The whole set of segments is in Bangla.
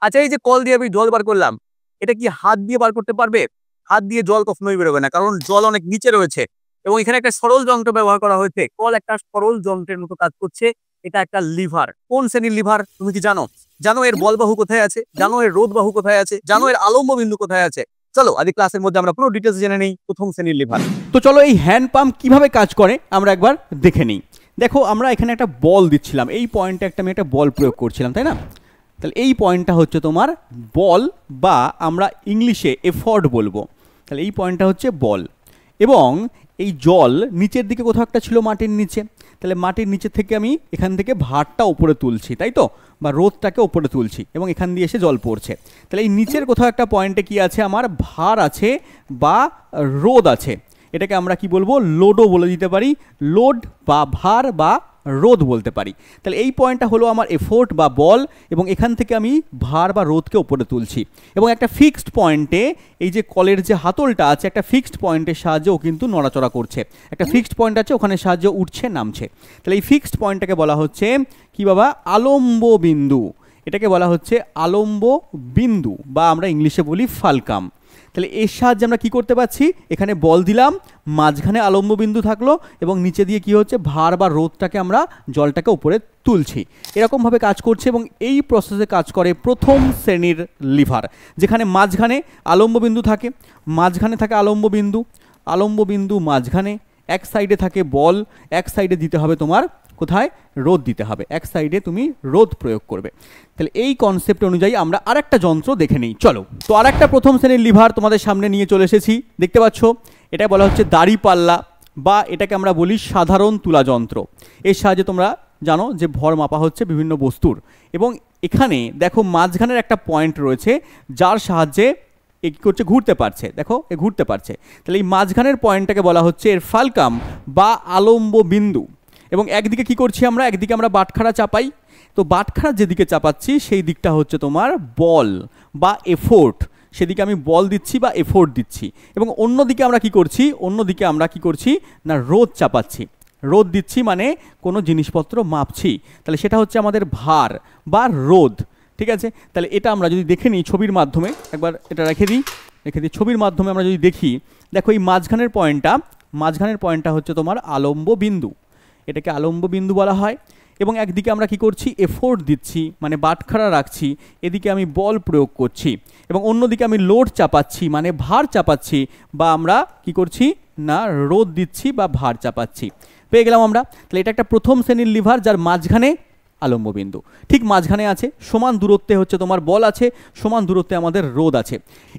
আচ্ছা, এই যে কল দিয়ে আমি জল বার করলাম, এটা কি হাত দিয়ে বার করতে পারবে? হাত দিয়ে জল কখনোই বেরোবে না, কারণ জল অনেক নিচে রয়েছে এবং এখানে একটা সরল যন্ত্র ব্যবহার করা হয়েছে। কল একটা সরল যন্ত্রের মতো কাজ করছে। এটা একটা লিভার। কোন শ্রেণীর লিভার তুমি কি জানো? জানো এর বলবাহু কোথায় আছে? জানো এর রোধবাহু কোথায় আছে? জানো এর আলম্ব বিন্দু কোথায় আছে? চলো আজ ক্লাসের মধ্যে আমরা পুরো ডিটেলস জেনে নেই প্রথম শ্রেণীর লিভার। তো চলো এই হ্যান্ড পাম্প কিভাবে কাজ করে আমরা একবার দেখে নিই। দেখো আমরা এখানে একটা বল দিচ্ছিলাম, এই পয়েন্টে আমি একটা বল প্রয়োগ করছিলাম, তাই না? তাহলে এই পয়েন্টটা হচ্ছে তোমার বল, বা আমরা ইংলিশে এফর্ট বলবো। তাহলে এই পয়েন্টটা হচ্ছে বল, এবং এই জল নিচের দিকে কোথাও একটা ছিল মাটির নিচে। তাহলে মাটির নিচে থেকে আমি এখান থেকে ভারটা উপরে তুলছি, তাই তো, বা রোদটাকে উপরে তুলছি এবং এখান দিয়ে এসে জল পড়ছে। তাহলে এই নিচের কোথাও একটা পয়েন্টে কি আছে, আমার ভার আছে বা রোদ আছে। এটাকে আমরা কি বলবো, লোডও বলে দিতে পারি, লোড বা ভার বা রোদ বলতে পারি। তাহলে এই পয়েন্টটা হলো আমার এফোর্ট বা বল, এবং এখান থেকে আমি ভার বা রোদকে উপরে তুলছি এবং একটা ফিক্সড পয়েন্টে এই যে কলের যে হাতলটা আছে একটা ফিক্সড পয়েন্টের সাহায্যে ও কিন্তু নড়াচড়া করছে। একটা ফিক্সড পয়েন্ট আছে, ওখানে সাহায্যে উঠছে নামছে। তাহলে এই ফিক্সড পয়েন্টটাকে বলা হচ্ছে কি বাবা, আলম্ব বিন্দু। এটাকে বলা হচ্ছে আলম্ব বিন্দু, বা আমরা ইংলিশে বলি ফালকাম। তাহলে এর সাহায্যে আমরা কি করতে পারছি, এখানে বল দিলাম, মাঝখানে আলম্ব বিন্দু থাকলো এবং নিচে দিয়ে কি হচ্ছে, ভার বা রোদটাকে আমরা জলটাকে উপরে তুলছি। এরকমভাবে কাজ করছে এবং এই প্রসেসে কাজ করে প্রথম শ্রেণীর লিভার, যেখানে মাঝখানে আলম্ব বিন্দু থাকে, মাঝখানে থাকে আলম্ব বিন্দু, আলম্ব বিন্দু মাঝখানে, এক সাইডে থাকে বল, এক সাইডে দিতে হবে তোমার কোথায়, রোদ দিতে হবে, এক সাইডে তুমি রোদ প্রয়োগ করবে। তাহলে এই কনসেপ্ট অনুযায়ী আমরা আরেকটা যন্ত্র দেখে নিই, চলো। তো আরেকটা প্রথম শ্রেণীর লিভার তোমাদের সামনে নিয়ে চলে এসেছি, দেখতে পাচ্ছ এটা বলা হচ্ছে দাড়িপাল্লা, বা এটাকে আমরা বলি সাধারণ তুলা যন্ত্র। এর সাহায্যে তোমরা জানো যে ভর মাপা হচ্ছে বিভিন্ন বস্তুর, এবং এখানে দেখো মাঝখানের একটা পয়েন্ট রয়েছে যার সাহায্যে এ কী করছে, ঘুরতে পারছে, দেখো এ ঘুরতে পারছে। তাহলে এই মাঝখানের পয়েন্টটাকে বলা হচ্ছে এর ফালকাম বা আলম্ব বিন্দু। এবং একদিকে কি করছি আমরা, একদিকে আমরা বাটখারা চাপাই, তো বাটখারা যেদিকে চাপাচ্ছি সেই দিকটা হচ্ছে তোমার বল বা এফোর্ট, সেদিকে আমি বল দিচ্ছি বা এফোর্ট দিচ্ছি। এবং অন্যদিকে আমরা কি করছি, অন্যদিকে আমরা কি করছি না, রোদ চাপাচ্ছি, রোদ দিচ্ছি মানে কোনো জিনিসপত্র মাপছি, তাহলে সেটা হচ্ছে আমাদের ভার বা রোদ। ঠিক আছে, তাহলে এটা আমরা যদি দেখে নিই ছবির মাধ্যমে, একবার এটা রেখে দিই, ছবির মাধ্যমে আমরা যদি দেখি, দেখো এই মাঝখানের পয়েন্টটা হচ্ছে তোমার আলম্ব বিন্দু, এটাকে আলম্ব বিন্দু বলা হয়। এবং একদিকে আমরা কি করছি, এফোর্ট দিচ্ছি মানে বাটখারা রাখছি, এদিকে আমি বল প্রয়োগ করছি, এবং অন্যদিকে আমি লোড চাপাচ্ছি মানে ভার চাপাচ্ছি, বা আমরা কি করছি না, রোদ দিচ্ছি বা ভার চাপাচ্ছি। পেয়ে গেলাম আমরা। তাহলে এটা একটা প্রথম শ্রেণীর লিভার যার মাঝখানে আলম্ব বিন্দু, ঠিক মাঝখানে আছে, সমান দূরত্বে হচ্ছে তোমার বল আছে, সমান দূরত্বে আমাদের রোদ আছে।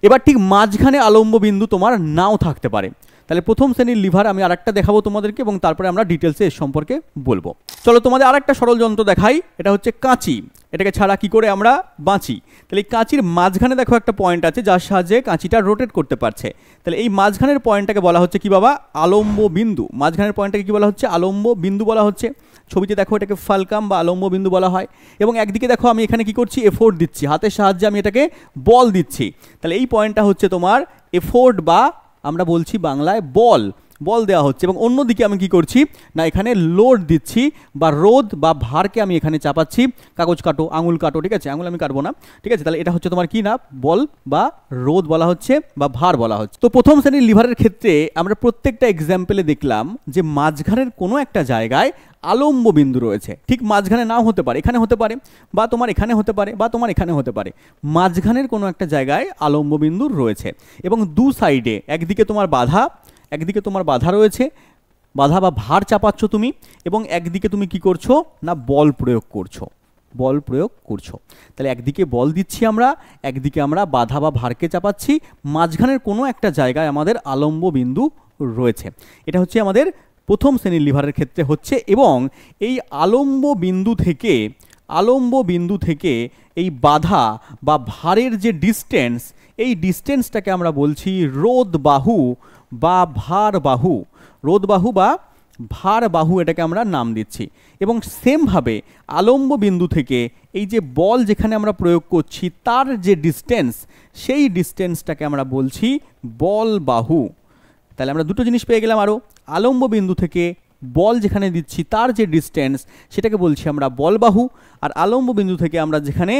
এবার ঠিক মাঝখানে আলম্ব বিন্দু তোমার নাও থাকতে পারে। তাহলে প্রথম শ্রেণীর লিভার আমি আরেকটা দেখাবো তোমাদেরকে, এবং তারপরে আমরা ডিটেলসে এর সম্পর্কে বলবো। চলো তোমাদের আরেকটা সরল যন্ত্র দেখাই, এটা হচ্ছে কাঁচি। এটাকে ছাড়া কি করে আমরা বাঁচি। তাহলে এই কাঁচির মাঝখানে দেখো একটা পয়েন্ট আছে যার সাহায্যে কাঁচিটা রোটেট করতে পারছে। তাহলে এই মাঝখানের পয়েন্টটাকে বলা হচ্ছে কি বাবা, আলম্ব বিন্দু। মাঝখানের পয়েন্টটাকে কি বলা হচ্ছে, আলম্ব বিন্দু বলা হচ্ছে। ছবিতে দেখো এটাকে ফালকাম বা আলম্ব বিন্দু বলা হয়। এবং একদিকে দেখো আমি এখানে কি করছি, এফোর্ট দিচ্ছি, হাতের সাহায্যে আমি এটাকে বল দিচ্ছি। তাহলে এই পয়েন্টটা হচ্ছে তোমার এফোর্ট বা আমরা বলছি বাংলায় বল, বল দেওয়া হচ্ছে। এবং অন্যদিকে আমি কি করছি না, এখানে লোড দিচ্ছি বা রোদ বা ভারকে আমি এখানে চাপাচ্ছি। কাগজ কাটো, আঙুল কাটো, ঠিক আছে, আঙুল আমি কাটবো না, ঠিক আছে। তাহলে এটা হচ্ছে তোমার কি না, বল বা রোদ বলা হচ্ছে বা ভার বলা হচ্ছে। তো প্রথম শ্রেণীর লিভারের ক্ষেত্রে আমরা প্রত্যেকটা এক্সাম্পলে দেখলাম যে মাঝখানের কোনো একটা জায়গায় আলম্ব বিন্দু রয়েছে, ঠিক মাঝখানে নাও হতে পারে, এখানে হতে পারে, বা তোমার এখানে হতে পারে, বা তোমার এখানে হতে পারে, মাঝখানের কোনো একটা জায়গায় আলম্ব বিন্দু রয়েছে। এবং দু সাইডে, একদিকে তোমার বাধা রয়েছে, বাধা বা ভার চাপাচ্ছ তুমি, এবং একদিকে তুমি কি করছো না, বল প্রয়োগ করছো। তাহলে একদিকে বল দিচ্ছি আমরা, একদিকে আমরা বাধা বা ভারকে চাপাচ্ছি, মাঝখানের কোনো একটা জায়গায় আমাদের আলম্ব বিন্দু রয়েছে। এটা হচ্ছে আমাদের প্রথম শ্রেণীর লিভারের ক্ষেত্রে হচ্ছে। এবং এই আলম্ব বিন্দু থেকে এই বাধা বা ভারের যে ডিস্টেন্স, এই ডিস্টেন্সটাকে আমরা বলছি রোদ বাহু বা ভার বাহু, বা ভার বাহু, এটাকে আমরা নাম দিচ্ছি। এবং সেমভাবে আলম্ব বিন্দু থেকে এই যে বল যেখানে আমরা প্রয়োগ করছি তার যে ডিস্টেন্স, সেই ডিস্টেন্সটাকে আমরা বলছি বল বাহু। তাহলে আমরা দুটো জিনিস পেয়ে গেলাম আরও, আলম্ব বিন্দু থেকে বল যেখানে দিচ্ছি তার যে ডিস্টেন্স সেটাকে বলছি আমরা বলবাহু, আর আলম্ব বিন্দু থেকে আমরা যেখানে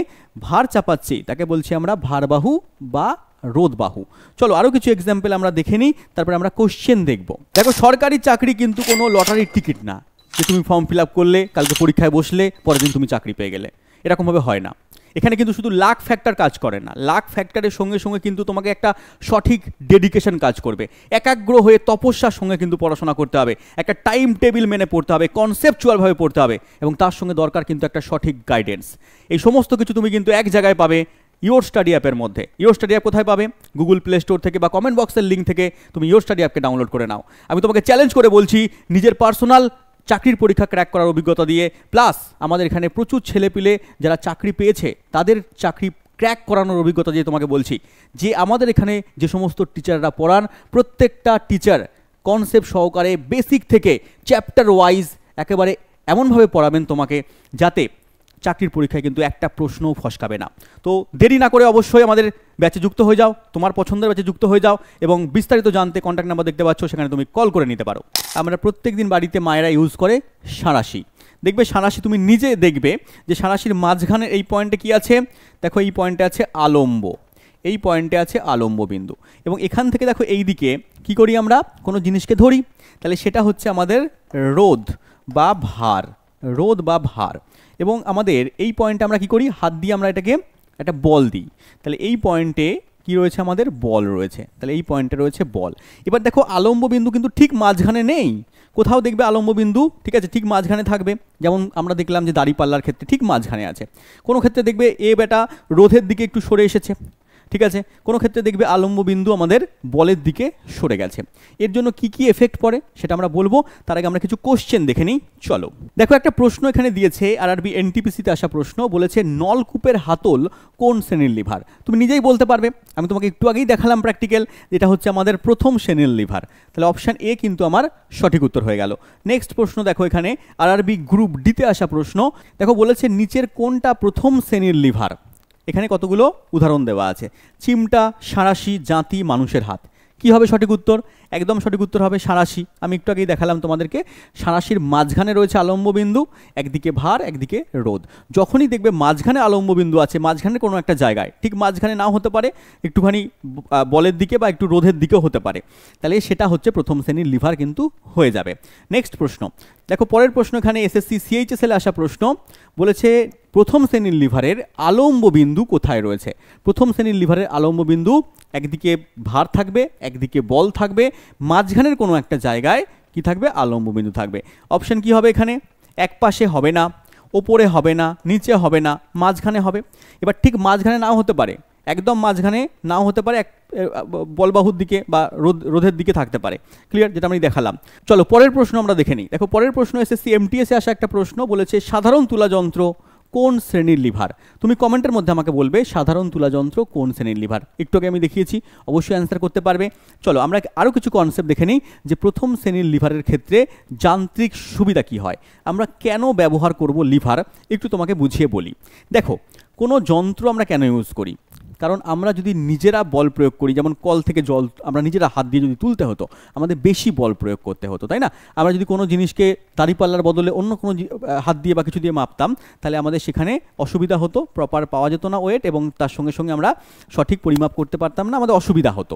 ভার চাপাচ্ছি তাকে বলছি আমরা ভারবাহু বা রোধবাহু। চলো আরও কিছু এক্সাম্পল আমরা দেখে নিই, তারপরে আমরা কোশ্চেন দেখব। দেখো, সরকারি চাকরি কিন্তু কোনো লটারির টিকিট না যে তুমি ফর্ম ফিল আপ করলে, কালকে পরীক্ষায় বসলে, পরের দিন তুমি চাকরি পেয়ে গেলে, এরকমভাবে হয় না। এখানে কিন্তু শুধু লাক ফ্যাক্টর কাজ করে না, লাক ফ্যাক্টরের সঙ্গে সঙ্গে কিন্তু তোমাকে একটা সঠিক ডেডিকেশন কাজ করবে, একাগ্র হয়ে তপস্যার সঙ্গে কিন্তু পড়াশোনা করতে হবে, একটা টাইম টেবিল মেনে পড়তে হবে, কনসেপচুয়ালভাবে পড়তে হবে, এবং তার সঙ্গে দরকার কিন্তু একটা সঠিক গাইডেন্স। এই সমস্ত কিছু তুমি কিন্তু এক জায়গায় পাবে ইওর স্টাডি অ্যাপের মধ্যে। ইওর স্টাডি অ্যাপ কোথায় পাবে? গুগল প্লে স্টোর থেকে বা কমেন্ট বক্সের লিঙ্ক থেকে তুমি ইওর স্টাডি অ্যাপকে ডাউনলোড করে নাও। আমি তোমাকে চ্যালেঞ্জ করে বলছি, নিজের পার্সোনাল চাকরির পরীক্ষা ক্র্যাক করার অভিজ্ঞতা দিয়ে, প্লাস আমাদের এখানে প্রচুর ছেলেপিলে যারা চাকরি পেয়েছে তাদের চাকরি ক্র্যাক করানোর অভিজ্ঞতা দিয়ে তোমাকে বলছি যে আমাদের এখানে যে সমস্ত টিচাররা পড়ান, প্রত্যেকটা টিচার কনসেপ্ট সহকারে বেসিক থেকে চ্যাপ্টার ওয়াইজ একেবারে এমনভাবে পড়াবেন তোমাকে যাতে চাকরির পরীক্ষায় কিন্তু একটা প্রশ্নও ফসকাবে না। তো দেরি না করে অবশ্যই আমাদের ব্যাচে যুক্ত হয়ে যাও, তোমার পছন্দের ব্যাচে যুক্ত হয়ে যাও, এবং বিস্তারিত জানতে কন্ট্যাক্ট নাম্বার দেখতে পাচ্ছ, সেখানে তুমি কল করে নিতে পারো। আমরা প্রত্যেক দিন বাড়িতে মায়েরা ইউজ করে সাঁড়াশি। দেখবে সাঁড়াশি, তুমি নিজে দেখবে যে সাঁড়াশির মাঝখানে এই পয়েন্টে কি আছে, দেখো এই পয়েন্টে আছে আলম্ব, এই পয়েন্টে আছে আলম্ব বিন্দু, এবং এখান থেকে দেখো এই দিকে কি করি আমরা, কোনো জিনিসকে ধরি, তাহলে সেটা হচ্ছে আমাদের রোধ বা ভার, রোধ বা ভার। এবং আমাদের এই পয়েন্টে আমরা কি করি, হাত দিয়ে আমরা এটাকে একটা বল দিই, তাহলে এই পয়েন্টে কি রয়েছে, আমাদের বল রয়েছে, তাহলে এই পয়েন্টে রয়েছে বল। এবার দেখো আলম্ব বিন্দু কিন্তু ঠিক মাঝখানে নেই, কোথাও দেখবে আলম্ব বিন্দু ঠিক আছে ঠিক মাঝখানে থাকবে, যেমন আমরা দেখলাম যে দাড়িপাল্লার ক্ষেত্রে ঠিক মাঝখানে আছে, কোনো ক্ষেত্রে দেখবে এ বেটা রোধের দিকে একটু সরে এসেছে, ঠিক আছে, কোনো ক্ষেত্রে দেখবে আলম্ব বিন্দু আমাদের বলের দিকে সরে গেছে। এর জন্য কি কি এফেক্ট পড়ে সেটা আমরা বলবো, তার আগে আমরা কিছু কোশ্চেন দেখে নিই। চলো দেখো, একটা প্রশ্ন এখানে দিয়েছে আরআরবি এনটিপিসিতে আসা প্রশ্ন, বলেছে নলকূপের হাতল কোন শ্রেণীর লিভার? তুমি নিজেই বলতে পারবে, আমি তোমাকে একটু আগেই দেখালাম প্র্যাকটিক্যাল, যেটা হচ্ছে আমাদের প্রথম শ্রেণীর লিভার, তাহলে অপশান এ কিন্তু আমার সঠিক উত্তর হয়ে গেল। নেক্সট প্রশ্ন দেখো, এখানে আরআরবি গ্রুপ ডিতে আসা প্রশ্ন, দেখো বলেছে নিচের কোনটা প্রথম শ্রেণীর লিভার? এখানে কতগুলো উদাহরণ দেওয়া আছে, চিমটা, সাঁড়াশি, জাঁতি, মানুষের হাত। কি হবে সঠিক উত্তর? একদম সঠিক উত্তর হবে সাঁড়াশি। আমি একটু আগেই দেখালাম তোমাদেরকে, সাঁড়াশির মাঝখানে রয়েছে আলম্ব বিন্দু, একদিকে ভার একদিকে রোধ। যখনই দেখবে মাঝখানে আলম্ব বিন্দু আছে, মাঝখানে কোনো একটা জায়গায়, ঠিক মাঝখানে নাও হতে পারে, একটুখানি বলের দিকে বা একটু রোধের দিকেও হতে পারে, তাহলে সেটা হচ্ছে প্রথম শ্রেণীর লিভার কিন্তু হয়ে যাবে। নেক্সট প্রশ্ন দেখো, পরের প্রশ্ন এখানে এসএসসি সিএইচএসএল আসা প্রশ্ন, বলেছে প্রথম শ্রেণীর লিভারের আলম্ব বিন্দু কোথায় রয়েছে? প্রথম শ্রেণীর লিভারের আলম্ব বিন্দু একদিকে ভার থাকবে, একদিকে বল থাকবে, মাঝখানের কোনো একটা জায়গায় কি থাকবে, আলম্ব বিন্দু থাকবে। অপশন কি হবে এখানে? এক পাশে হবে না, ওপরে হবে না, নিচে হবে না, মাঝখানে হবে। এবার ঠিক মাঝখানে নাও হতে পারে, একদম মাঝখানে নাও হতে পারে, বলবাহুর দিকে বা রোধের দিকে থাকতে পারে। ক্লিয়ার? যেটা আমি দেখালাম। চলো পরের প্রশ্ন আমরা দেখে নিই। দেখো পরের প্রশ্ন এসএসসি এমটিএসে আসা একটা প্রশ্ন, বলেছে সাধারণ তুলা যন্ত্র কোন শ্রেণীর লিভার? তুমি কমেন্টের মধ্যে আমাকে বলবে সাধারণ তুলা যন্ত্র কোন শ্রেণীর লিভার। একটু আগে আমি দেখিয়েছি, অবশ্যই অ্যান্সার করতে পারবে। চলো আমরা আরও কিছু কনসেপ্ট দেখে নিই যে প্রথম শ্রেণীর লিভারের ক্ষেত্রে যান্ত্রিক সুবিধা কি হয়, আমরা কেন ব্যবহার করব লিভার, একটু তোমাকে বুঝিয়ে বলি। দেখো, কোনো যন্ত্র আমরা কেন ইউজ করি? কারণ আমরা যদি নিজেরা বল প্রয়োগ করি, যেমন কল থেকে জল আমরা নিজেরা হাত দিয়ে যদি তুলতে হতো, আমাদের বেশি বল প্রয়োগ করতে হতো, তাই না? আমরা যদি কোনো জিনিসকে দাঁড়িপাল্লার বদলে অন্য কোনো হাত দিয়ে বা কিছু দিয়ে মাপতাম, তাহলে আমাদের সেখানে অসুবিধা হতো, প্রপার পাওয়া যেত না ওয়েট, এবং তার সঙ্গে সঙ্গে আমরা সঠিক পরিমাপ করতে পারতাম না, আমাদের অসুবিধা হতো।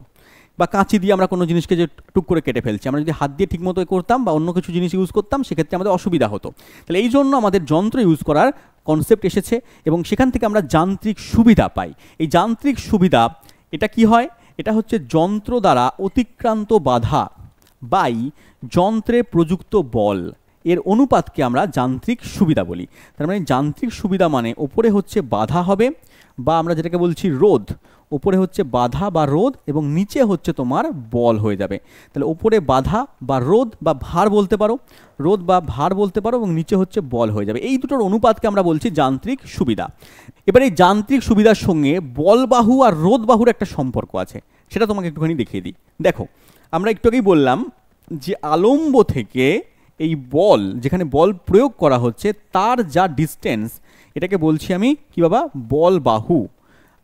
বা কাঁচি দিয়ে আমরা কোনো জিনিসকে যে টুক করে কেটে ফেলছি, আমরা যদি হাত দিয়ে ঠিকমতো করতাম বা অন্য কিছু জিনিস ইউজ করতাম, সেক্ষেত্রে আমাদের অসুবিধা হতো। তাহলে এই জন্য আমাদের যন্ত্র ইউজ করার কনসেপ্ট এসেছে, এবং সেখান থেকে আমরা যান্ত্রিক সুবিধা পাই। এই যান্ত্রিক সুবিধা এটা কি হয়? এটা হচ্ছে যন্ত্র দ্বারা অতিক্রান্ত বাধা বাই যন্ত্রে প্রযুক্ত বল এর অনুপাতকে আমরা যান্ত্রিক সুবিধা বলি। তার মানে যান্ত্রিক সুবিধা মানে ওপরে হচ্ছে বাধা হবে, বা আমরা যেটাকে বলছি রোধ, ওপরে হচ্ছে বাধা বা রোধ, এবং নিচে হচ্ছে তোমার বল হয়ে যাবে। তাহলে ওপরে বাধা বা রোধ বা ভার বলতে পারো, রোধ বা ভার বলতে পারো, এবং নিচে হচ্ছে বল হয়ে যাবে। এই দুটোর অনুপাতকে আমরা বলছি যান্ত্রিক সুবিধা। এবার এই যান্ত্রিক সুবিধার সঙ্গে বলবাহু আর রোধবাহুর একটা সম্পর্ক আছে, সেটা তোমাকে একটুখানি দেখিয়ে দিই। দেখো, আমরা একটু আগেই বললাম যে আলম্ব থেকে এই বল, যেখানে বল প্রয়োগ করা হচ্ছে, তার যা ডিস্টেন্স, এটাকে বলছি আমি কি বাবা, বলবাহু।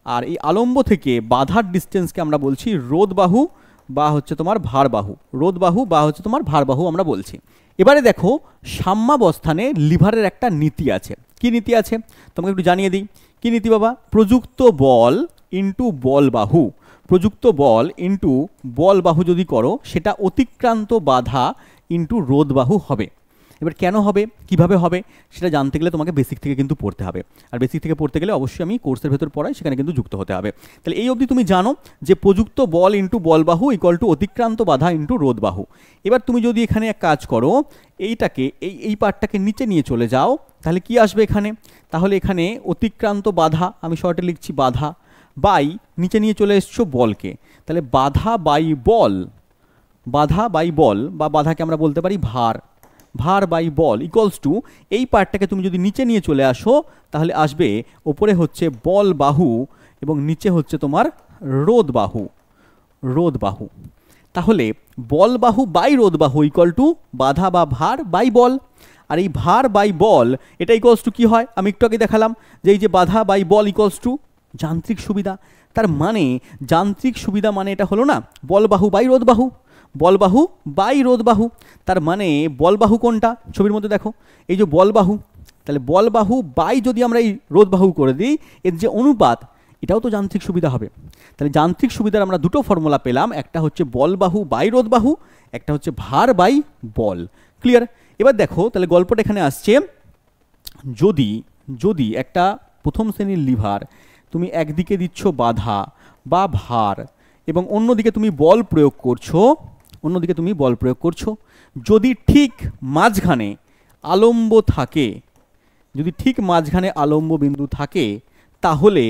আর এই আলম্ব থেকে বাধার ডিস্টেন্সকে আমরা বলছি রোধবাহু বা হচ্ছে তোমার ভারবাহু, রোধবাহু বা হচ্ছে তোমার ভারবাহু আমরা বলছি। এবারে দেখো সাম্যাবস্থানে লিভারের একটা নীতি আছে। কি নীতি আছে তোমাকে একটু জানিয়ে দিই। কি নীতি বাবা? প্রযুক্ত বল ইন্টু বল বাহু, প্রযুক্ত বল ইন্টু বল বাহু যদি করো সেটা অতিক্রান্ত বাধা ইন্টু রোধ বাহু হবে। এবার কেন হবে, কিভাবে হবে সেটা জানতে গেলে তোমাকে বেসিক থেকে কিন্তু পড়তে হবে, আর বেসিক থেকে পড়তে গেলে অবশ্যই আমি কোর্সের ভেতর পড়াই, সেখানে কিন্তু যুক্ত হতে হবে। তাহলে এই অবধি তুমি জানো যে প্রযুক্ত বল ইন্টু বল বাহু ইকুয়াল টু অতিক্রান্ত বাধা ইন্টু রোধ বাহু। এবার তুমি যদি এখানে এক কাজ করো, এইটাকে এই পার্টটাকে নিচে নিয়ে চলে যাও, তাহলে কি আসবে এখানে? তাহলে এখানে অতিক্রান্ত বাধা, আমি শর্টে লিখছি বাধা, বাই নিচে নিয়ে চলে এসছো বলকে, তাহলে বাধা বাই বল, বাধা বাই বল বা বাধাকে আমরা বলতে পারি ভার, ভার বাই বল ইকুয়ালস টু এই পার্টটাকে তুমি যদি নিচে নিয়ে চলে আসো তাহলে আসবে ওপরে হচ্ছে বল বাহু এবং নিচে হচ্ছে তোমার রোধ বাহু, রোধ বাহু। তাহলে বল বাহু বাই রোধ বাহু ইকুয়াল টু বাধা বা ভার বাই বল। আর এই ভার বাই বল এটা ইকুয়ালস টু কী হয়? আমি একটু আগে দেখালাম যে এই যে বাধা বাই বল ইকুয়ালস টু যান্ত্রিক সুবিধা। তার মানে যান্ত্রিক সুবিধা মানে এটা হলো না বল বাহু বাই রোধ বাহু, বল বাহু বাই রোধ বাহু। তার মানে বল বাহু কোনটা? ছবির মধ্যে দেখো এই যে বল বাহু, তাহলে বল বাহু বাই যদি আমরা এই রোধ বাহু করে দিই, এর যে অনুপাত এটাও তো যান্ত্রিক সুবিধা হবে। তাহলে যান্ত্রিক সুবিধার আমরা দুটো ফর্মুলা পেলাম, একটা হচ্ছে বল বাহু বাই রোধ বাহু, একটা হচ্ছে ভার বাই বল। ক্লিয়ার? এবার দেখো তাহলে গল্পটা এখানে আসছে, যদি যদি একটা প্রথম শ্রেণীর লিভার তুমি একদিকে দিচ্ছ বাধা বা ভার এবং অন্যদিকে তুমি বল প্রয়োগ করছো, অন্যদিকে তুমি বল প্রয়োগ করছো, যদি ঠিক মাঝখানে আলম্ব থাকে, যদি ঠিক মাঝখানে আলম্ব বিন্দু থাকে, তাহলে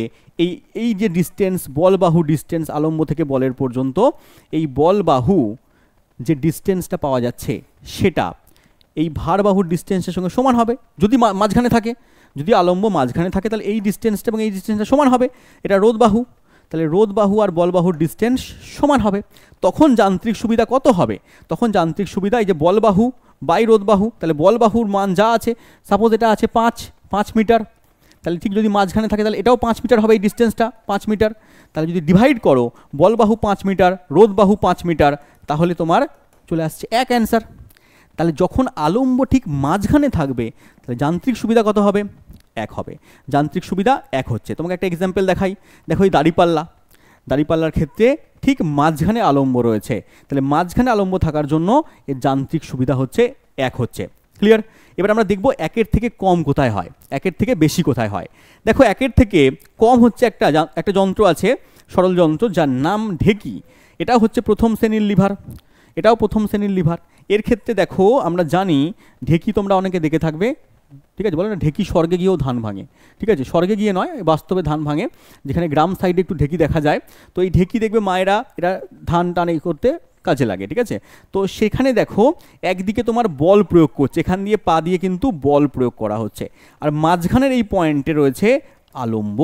এই এই যে ডিস্টেন্স বল বাহু ডিস্টেন্স আলম্ব থেকে বলের পর্যন্ত, এই বল বাহু যে ডিস্টেন্সটা পাওয়া যাচ্ছে সেটা এই ভার বাহুর ডিস্টেন্সের সঙ্গে সমান হবে যদি মাঝখানে থাকে। যদি আলম্ব মাঝখানে থাকে তাহলে এই ডিস্টেন্সটা এবং এই ডিস্টেন্সটা সমান হবে, এটা রোধ বাহু। তাহলে রোধ বাহু আর বল বাহুর ডিস্টেন্স সমান হবে। তখন যান্ত্রিক সুবিধা কত হবে? তখন যান্ত্রিক সুবিধা এই যে বল বাহু বাই রোধ বাহু, তাহলে বল বাহুর মান যা আছে, সাপোজ এটা আছে 5 মিটার, তাহলে ঠিক যদি মাঝখানে থাকে তাহলে এটাও 5 মিটার হবে, এই ডিস্টেন্সটা 5 মিটার। তাহলে যদি ডিভাইড করো বল বাহু 5 মিটার রোধ বাহু 5 মিটার, তাহলে তোমার চলে আসছে এক অ্যান্সার। তাহলে যখন আলম্ব ঠিক মাঝখানে থাকবে তাহলে যান্ত্রিক সুবিধা কত হবে? 1 হবে। যান্ত্রিক সুবিধা 1 হচ্ছে। তোমাকে একটা এক্সাম্পল দেখাই, দেখো এই দাড়িপাল্লা, দাড়িপাল্লার ক্ষেত্রে ঠিক মাঝখানে আলম্ব রয়েছে, তাহলে মাঝখানে আলম্ব থাকার জন্য এর যান্ত্রিক সুবিধা হচ্ছে 1 হচ্ছে। ক্লিয়ার? এবার আমরা দেখব 1-এর থেকে কম কোথায় হয়, 1-এর থেকে বেশি কোথায় হয়। দেখো 1-এর থেকে কম হচ্ছে একটা যন্ত্র আছে, সরল যন্ত্র, যার নাম ঢেকি। এটাও হচ্ছে প্রথম শ্রেণীর লিভার, এটাও প্রথম শ্রেণীর লিভার। এর ক্ষেত্রে দেখো আমরা জানি ঢেকি তোমরা অনেকে দেখে থাকবে, ঠিক আছে, বলে না ঢেকি স্বর্গে গিয়েও ধান ভাঙে, ঠিক আছে, স্বর্গে গিয়ে নয়, বাস্তবে ধান ভাঙে, যেখানে গ্রাম সাইডে একটু ঢেকি দেখা যায়। তো এই ঢেকি দেখবে মায়েরা এরা ধান টান এই করতে কাজে লাগে, ঠিক আছে। তো সেখানে দেখো একদিকে তোমার বল প্রয়োগ করছে, এখান দিয়ে পা দিয়ে কিন্তু বল প্রয়োগ করা হচ্ছে, আর মাঝখানের এই পয়েন্টে রয়েছে আলম্ব,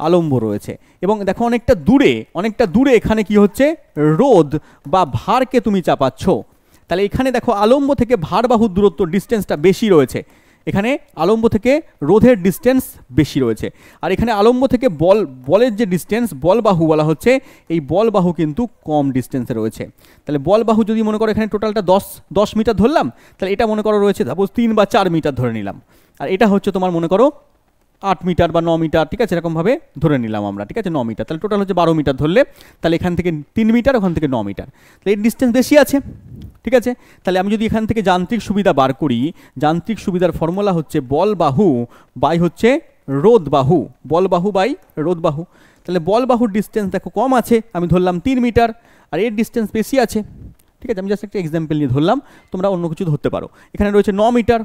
আলম্ব রয়েছে। এবং দেখো অনেকটা দূরে এখানে কি হচ্ছে? রোধ বা ভারকে তুমি চাপাচ্ছ। তাহলে এখানে দেখো আলম্ব থেকে ভার বাহুর দূরত্ব ডিস্টেন্সটা বেশি রয়েছে, এখানে আলম্ব থেকে রোধের ডিস্টেন্স বেশি রয়েছে, আর এখানে আলম্ব থেকে বলের যে ডিস্টেন্স বল বাহু বলা হচ্ছে, এই বল বাহু কিন্তু কম ডিস্টেন্সে রয়েছে। তাহলে বল বাহু যদি মনে করো এখানে টোটালটা 10 মিটার ধরলাম, তাহলে এটা মনে করো রয়েছে সাপোজ 3 বা 4 মিটার ধরে নিলাম, আর এটা হচ্ছে তোমার মনে করো 8 মিটার বা 9 মিটার, ঠিক আছে, এরকমভাবে ধরে নিলাম আমরা, ঠিক আছে, 9 মিটার, তাহলে টোটাল হচ্ছে 12 মিটার ধরলে, তাহলে এখান থেকে 3 মিটার, ওখান থেকে 9 মিটার, তাহলে এর ডিস্টেন্স বেশি আছে, ঠিক আছে। তাহলে আমি যদি এখান থেকে যান্ত্রিক সুবিধা বার করি, যান্ত্রিক সুবিধার ফর্মুলা হচ্ছে বল বাহু বাই হচ্ছে রোধ বাহু, বল বাহু বাই রোধ বাহু। তাহলে বল বাহুর ডিস্টেন্স দেখো কম আছে, আমি ধরলাম 3 মিটার, আর এর ডিস্টেন্স বেশি আছে, ঠিক আছে, আমি জাস্ট একটা এক্সাম্পল নিয়ে ধরলাম, তোমরা অন্য কিছু ধরতে পারো। এখানে রয়েছে 9 মিটার,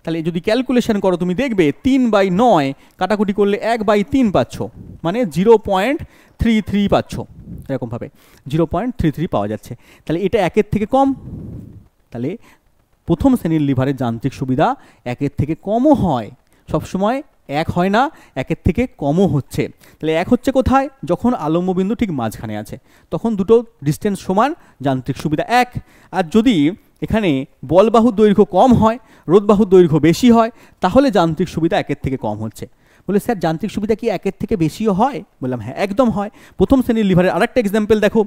তাহলে যদি ক্যালকুলেশন করো তুমি দেখবে 3/9 কাটাকুটি করলে 1/3 পাচ্ছ, মানে 0.33 পাচ্ছ, এরকমভাবে 0.33 পাওয়া যাচ্ছে। তাহলে এটা 1-এর থেকে কম, তাহলে প্রথম শ্রেণীর লিভারের যান্ত্রিক সুবিধা 1-এর থেকে কমও হয়, সবসময় 1 হয় না, 1-এর থেকে কমও হচ্ছে। তাহলে 1 হচ্ছে কোথায়? যখন আলম্ব বিন্দু ঠিক মাঝখানে আছে, তখন দুটো ডিস্টেন্স সমান, যান্ত্রিক সুবিধা 1। আর যদি এখানে বল বাহুর দৈর্ঘ্য কম হয়, রোধ বাহুর দৈর্ঘ্য বেশি হয়, তাহলে যান্ত্রিক সুবিধা 1-এর থেকে কম হচ্ছে। বলে স্যার যান্ত্রিক সুবিধা কি 1-এর থেকে বেশিও হয়? বললাম হ্যাঁ একদম হয়। প্রথম শ্রেণীর লিভারের আরেকটা এক্সাম্পল দেখো,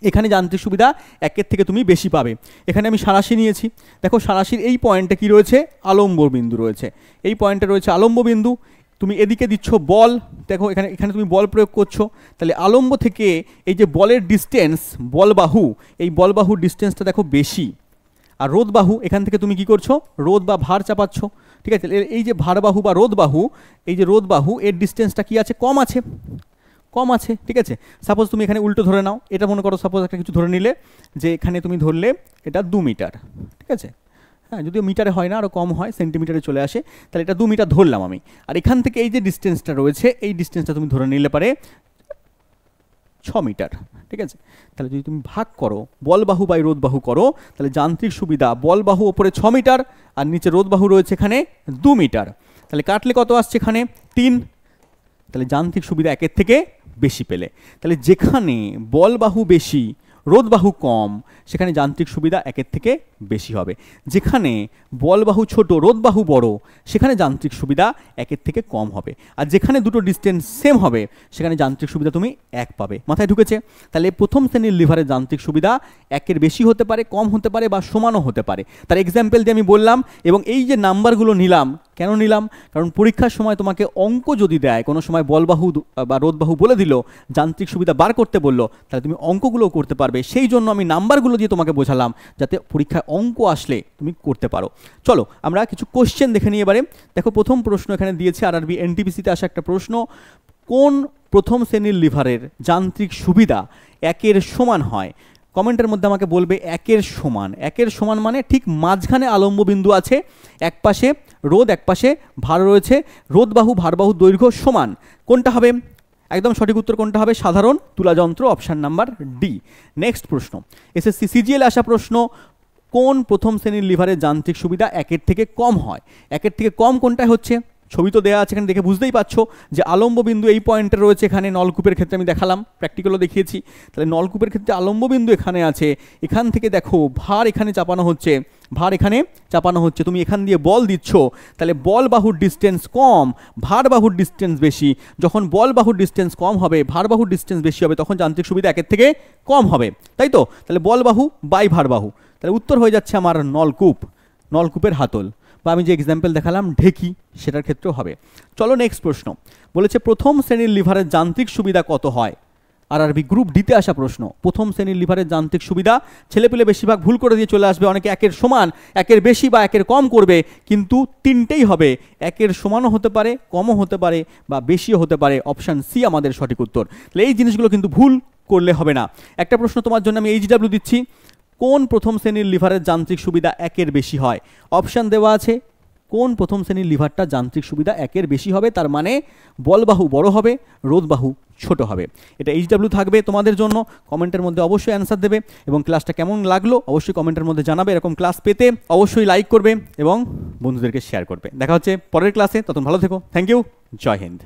এখানে যান্ত্রিক সুবিধা একের থেকে তুমি বেশি পাবে। এখানে আমি সাঁড়াশি নিয়েছি, দেখো সাঁড়াশির এই পয়েন্টে কি রয়েছে, আলম্ব বিন্দু রয়েছে, এই পয়েন্টে রয়েছে আলম্ব বিন্দু। তুমি এদিকে দিচ্ছ বল, দেখো এখানে এখানে তুমি বল প্রয়োগ করছো, তাহলে আলম্ব থেকে এই যে বলের ডিস্টেন্স, বল বাহু, এই বল বাহুর ডিস্টেন্সটা দেখো বেশি। আর রোধ বাহু, এখান থেকে তুমি কি করছো, রোধ বা ভার চাপাচ্ছ, ঠিক আছে। এই যে ভার বাহু বা রোধ বাহু, এই যে রোধ বাহু, এর ডিস্টেন্সটা কি আছে, কম আছে, কম আছে, ঠিক আছে। সাপোজ তুমি এখানে উল্টো ধরে নাও, এটা মনে করো সাপোজ একটা কিছু ধরে নিলে যে এখানে তুমি ধরলে এটা 2 মিটার, ঠিক আছে। হ্যাঁ, যদিও মিটারে হয় না, আরও কম হয়, সেন্টিমিটারে চলে আসে, তাহলে এটা 2 মিটার ধরলাম আমি। আর এখান থেকে এই যে ডিস্টেন্সটা রয়েছে, এই ডিস্টেন্সটা তুমি ধরে নিলে পারে 6 মিটার, ঠিক আছে। তাহলে যদি তুমি ভাগ করো বল বাহু বাই রোধ বাহু করো, তাহলে যান্ত্রিক সুবিধা বল বাহু ওপরে 6 মিটার আর নিচে রোধ বাহু রয়েছে এখানে 2 মিটার, তাহলে কাটলে কত আসছে এখানে 3, তাহলে যান্ত্রিক সুবিধা একের থেকে বেশি পেলে। তাহলে যেখানে বল বাহু বেশি রোধ বাহু কম, সেখানে যান্ত্রিক সুবিধা একের থেকে বেশি হবে। যেখানে বল বাহু ছোট রোধ বাহু বড়, সেখানে যান্ত্রিক সুবিধা একের থেকে কম হবে। আর যেখানে দুটো ডিস্টেন্স সেম হবে, সেখানে যান্ত্রিক সুবিধা তুমি 1 পাবে। মাথায় ঢুকেছে? তাহলে প্রথম শ্রেণীর লিভারের যান্ত্রিক সুবিধা একের বেশি হতে পারে, কম হতে পারে বা সমানও হতে পারে। তার এক্সাম্পল দিয়ে আমি বললাম, এবং এই যে নাম্বারগুলো নিলাম, কেন নিলাম, কারণ পরীক্ষার সময় তোমাকে অঙ্ক যদি দেয়, কোনো সময় বলবাহু বা রোধবাহু বলে দিল, যান্ত্রিক সুবিধা বার করতে বললো, তাহলে তুমি অঙ্কগুলোও করতে পারবে। সেই জন্য আমি নাম্বারগুলো দিয়ে তোমাকে বোঝালাম, যাতে পরীক্ষায় অঙ্ক আসলে তুমি করতে পারো। চলো আমরা কিছু কোশ্চেন দেখে নিই এবারে। দেখো প্রথম প্রশ্ন এখানে দিয়েছে আরআরবি এনটিপিসিতে আসা একটা প্রশ্ন, কোন প্রথম শ্রেণীর লিভারের যান্ত্রিক সুবিধা একের সমান হয়? কমেন্টের মধ্যে আমাকে বলবে একের সমান। একের সমান মানে ঠিক মাঝখানে আলম্ব বিন্দু আছে, এক পাশে রোধ এক পাশে ভার রয়েছে, রোধ বাহু ভার বাহু দৈর্ঘ্য সমান। কোনটা হবে? একদম সঠিক উত্তর কোনটা হবে? সাধারণ তুলা যন্ত্র, অপশান নাম্বার ডি। নেক্সট প্রশ্ন, এসএসসি সিজিএল আসা প্রশ্ন, কোন প্রথম শ্রেণীর লিভারের যান্ত্রিক সুবিধা একের থেকে কম হয়? একের থেকে কম কোনটায় হচ্ছে? ছবি তো দেওয়া আছে এখানে, দেখে বুঝতেই পারছো যে আলম্ব বিন্দু এই পয়েন্টে রয়েছে। এখানে নলকূপের ক্ষেত্রে আমি দেখালাম, প্র্যাকটিক্যালও দেখিয়েছি। তাহলে নলকূপের ক্ষেত্রে আলম্ব বিন্দু এখানে আছে, এখান থেকে দেখো ভার এখানে চাপানো হচ্ছে, ভার এখানে চাপানো হচ্ছে, তুমি এখান দিয়ে বল দিচ্ছ, তাহলে বল বাহুর ডিস্টেন্স কম, ভার বাহুর ডিস্টেন্স বেশি। যখন বল বাহুর ডিস্টেন্স কম হবে, ভার বাহুর ডিস্টেন্স বেশি হবে, তখন যান্ত্রিক সুবিধা একের থেকে কম হবে, তাই তো? তাহলে বল বাহু বাই ভার বাহু, তাহলে উত্তর হয়ে যাচ্ছে আমার নলকূপ, নলকূপের হাতল, বা আমি যে এক্সাম্পল দেখালাম ঢেকি, সেটার ক্ষেত্রেও হবে। চলো নেক্সট প্রশ্ন, বলেছে প্রথম শ্রেণীর লিভারের যান্ত্রিক সুবিধা কত হয়? আরআরবি গ্রুপ ডিতে আসা প্রশ্ন, প্রথম শ্রেণীর লিভারের যান্ত্রিক সুবিধা, ছেলেপেলে বেশিরভাগ ভুল করে দিয়ে চলে আসবে, অনেকে একের সমান, একের বেশি বা একের কম করবে, কিন্তু তিনটেই হবে, একের সমানও হতে পারে, কমও হতে পারে বা বেশিও হতে পারে। অপশান সি আমাদের সঠিক উত্তর। তাহলে এই জিনিসগুলো কিন্তু ভুল করলে হবে না। একটা প্রশ্ন তোমার জন্য আমি এইচডব্লিউ দিচ্ছি, কোন প্রথম শ্রেণীর লিভারের যান্ত্রিক সুবিধা একের বেশি হয়? অপশান দেওয়া আছে, কোন প্রথম শ্রেণীর লিভারটা যান্ত্রিক সুবিধা একের বেশি হবে, তার মানে বলবাহু বড় হবে, রোধবাহু ছোট হবে। এটা এইচডব্লিউ থাকবে তোমাদের জন্য, কমেন্টের মধ্যে অবশ্যই অ্যান্সার দেবে, এবং ক্লাসটা কেমন লাগলো অবশ্যই কমেন্টের মধ্যে জানাবে। এরকম ক্লাস পেতে অবশ্যই লাইক করবে এবং বন্ধুদেরকে শেয়ার করবে। দেখা হচ্ছে পরের ক্লাসে, ততক্ষণ ভালো থেকো, থ্যাংক ইউ, জয় হিন্দ।